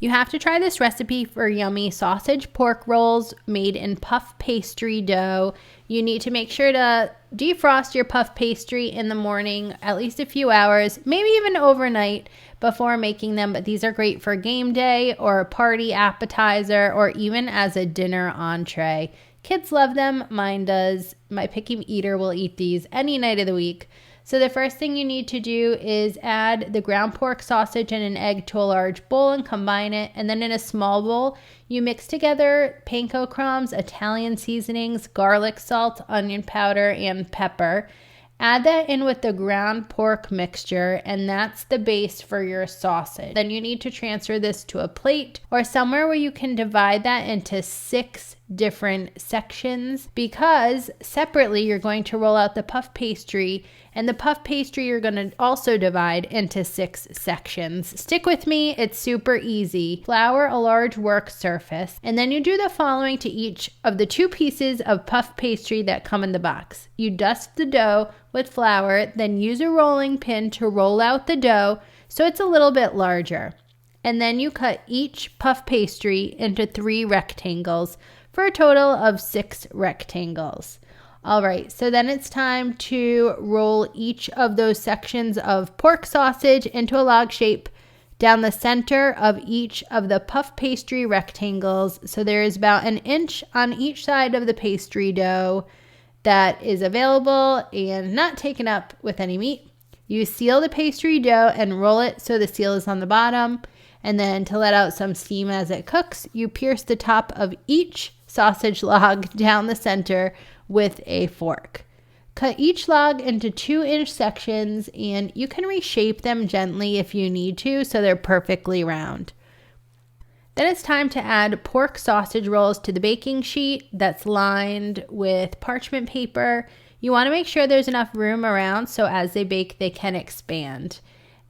You have to try this recipe for yummy sausage pork rolls made in puff pastry dough. You need to make sure to defrost your puff pastry in the morning, at least a few hours, maybe even overnight before making them. But these are great for game day or a party appetizer or even as a dinner entree. Kids love them. Mine does. My picky eater will eat these any night of the week. So the first thing you need to do is add the ground pork sausage and an egg to a large bowl and combine it. And then in a small bowl, you mix together panko crumbs, Italian seasonings, garlic salt, onion powder, and pepper. Add that in with the ground pork mixture, and that's the base for your sausage. Then you need to transfer this to a plate or somewhere where you can divide that into 6 different sections, because separately you're going to roll out the puff pastry, and the puff pastry you're going to also divide into 6 sections. Stick with me, it's super easy. Flour a large work surface, and then you do the following to each of the 2 pieces of puff pastry that come in the box. You dust the dough with flour, then use a rolling pin to roll out the dough so it's a little bit larger. And then you cut each puff pastry into 3 rectangles for a total of 6 rectangles. All right, so then it's time to roll each of those sections of pork sausage into a log shape down the center of each of the puff pastry rectangles. So there is about 1 inch on each side of the pastry dough that is available and not taken up with any meat. You seal the pastry dough and roll it so the seal is on the bottom. And then to let out some steam as it cooks, you pierce the top of each sausage log down the center with a fork. Cut each log into 2-inch sections, and you can reshape them gently if you need to so they're perfectly round. Then it's time to add pork sausage rolls to the baking sheet that's lined with parchment paper. You want to make sure there's enough room around so as they bake they can expand.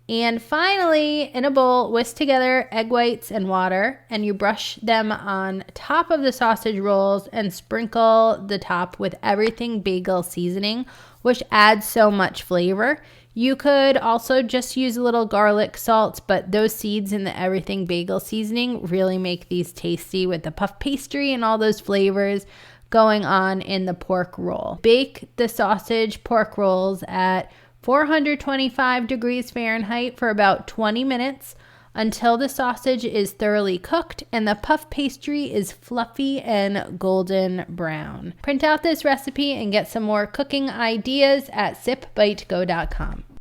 And finally, in a bowl, whisk together egg whites and water, and you brush them on top of the sausage rolls and sprinkle the top with everything bagel seasoning, which adds so much flavor. You could also just use a little garlic salt, but those seeds in the everything bagel seasoning really make these tasty with the puff pastry and all those flavors going on in the pork roll. Bake the sausage pork rolls at 425 degrees Fahrenheit for about 20 minutes until the sausage is thoroughly cooked and the puff pastry is fluffy and golden brown. Print out this recipe and get some more cooking ideas at sipbitego.com.